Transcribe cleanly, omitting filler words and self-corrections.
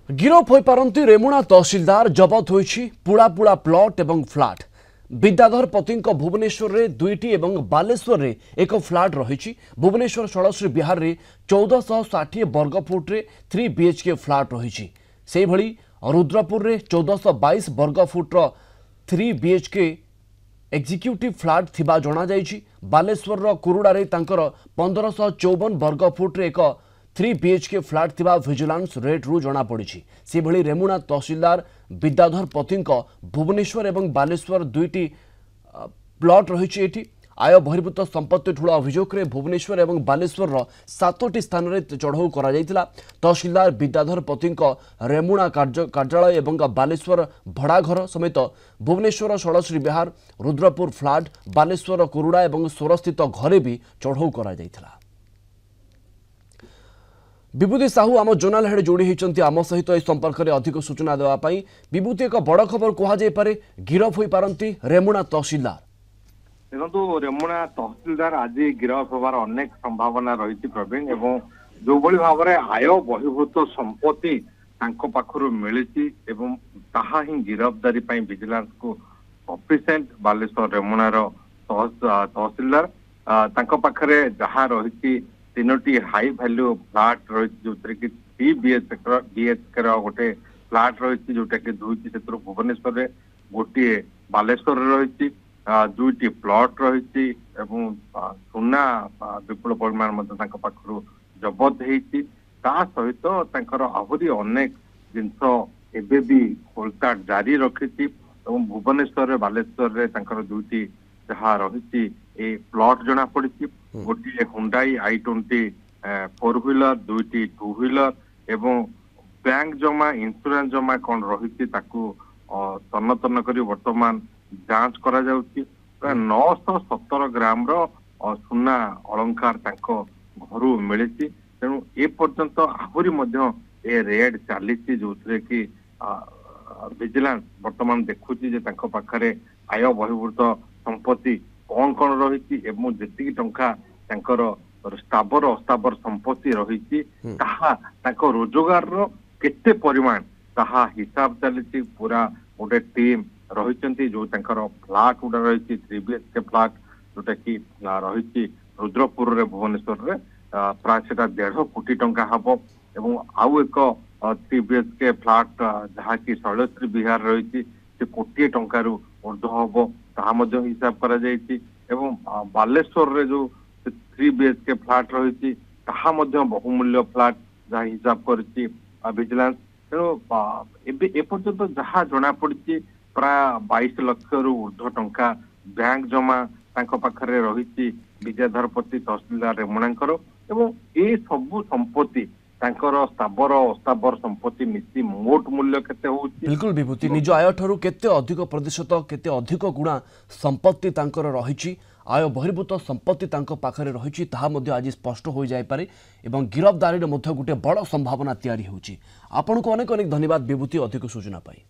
गिरफ हो पारती रेमुणा तहसिलदार जबत होईछि पुड़ा पुड़ा प्लॉट एवं फ्लाट विद्याधर पति भुवनेश्वर में दुईटी एवं बालेश्वर में एक फ्लाट रही। भुवनेश्वर षड़श्री विहार में 1460 वर्गफुट रे 3 BHK फ्लाट रही। से भली रुद्रपुर में 1422 वर्गफुट 3 BHK एग्जीक्यूटिव फ्लाट थिबा जणा जाइछि। बालेश्वर कुरुड़ा रे तांकर 1554 वर्गफुट रे एक 3 BHK फ्लाट थिबा विजिलेंस रेट रु जना पड़ी। से भली रेमुणा तहसीलदार विद्याधर पति भुवनेश्वर एवं बालेश्वर दुईटी प्लॉट रही। आय बहिर्भूत संपत्ति ठूल अभियोग में भुवनेश्वर एवं बालेश्वर 7टी स्थान में चढ़ाऊ करा जायतिला। तहसीलदार विद्याधर पति रेमुणा कार्यालय एवं बालेश्वर भड़ाघर समेत भुवनेश्वर षड़श्री विहार रुद्रपुर फ्लाट बालेश्वर कुरुड़ा एवं सोरस्थित घरे भी चढ़ाऊ करा जायतिला। विभूति साहू आम जोनाल हेड जोड़ी होती आम सहित ए संपर्क में अधिक सूचना देवाई। विभूति एक बड़ खबर कहुपे गिरफ हो पारती रेमुणा तहसीलदार। देखो रेमुणा तहसीलदार आज गिरफ होबार अनेक संभावना रही प्रवीण एवं जो भाव में आय बहिर्भूत संपत्ति पाखु मिली ही गिरफ्तारी विजिलेंस को सफिशिएंट बालेश्वर रेमुणार तहसीलदार पाखे जहाँ रही 3टी हाई वैल्यू फ्लाट रही जो 3 BHK गोटे फ्लाट रही जोटा कि 2टी से भुवनेश्वर में गोटे बालेश्वर रही 2टी प्लॉट रही सुना विपुल परिमाण पाखु जबत होती सहित आहरी अनेक जिनस एबे भी खोलताड़ जारी रखी। भुवनेश्वर बालेश्वर 2टी जहाँ रही प्लॉट जना पड़ी गोटे हुंडाई i20 4 व्हीलर 2टी 2 व्हीलर एवं बैंक जमा इंश्योरेंस जमा कौन रही तन्न तन्न कर वर्तमान जांच करा जाउची। प्राय 917 ग्राम सुना अलंकार घर मिली। तेणु ए पर्यंत आहरी ए रेड चली जो कि विजिलेंस वर्तमान देखुची पाखे आय बहिर्भूत संपत्ति कौन कौन रही जी टंका स्थावर अस्थावर संपत्ति रही रोजगार केते परिमाण ताहा हिसाब चली। पूरा गोटे टीम रही जो फ्लाट गुड़ा रही 3 BHK फ्लाट जोटा कि रही रुद्रपुर रे भुवनेश्वर रे प्राय से 1.5 कोटी टंका हम एवं आउ एक 3 BHK फ्लाट जहाँ कि शैलश्री विहार रही से कोटी टंकार ऊर्ध हम ताहा हिसाब करा जायछि। एवं बालेश्वर रे जो 3 BHK फ्लाट रही बहुमूल्य फ्लाट जहाँ हिसाब करछि विजिलेंस। तेणु एपर्यंत जहाँ जना पड़ी प्राय 22 लाख रु ऊर्ध टंका बैंक जमा पाखरे रही विद्याधरपति तहसीलदार रेमुणांकर एवं ए सबु संपत्ति स्थावर अस्थावर संपत्ति मिसी मोट मूल्य केते होउछि। बिल्कुल विभूति निज आय ठरू केते अधिक प्रतिशत केते अधिक गुणा संपत्ति तांकर रहिछि आय बहिर्भूत संपत्ति तांको पाखरे रहिछि ताहा मध्ये आज स्पष्ट हो जाय पारे एवं गिरफ्तारी मध्ये गोटे बड़ संभावना तैयारी होउछि। आपनको अनेक अनेक धन्यवाद विभूति अधिक सूचना पाई।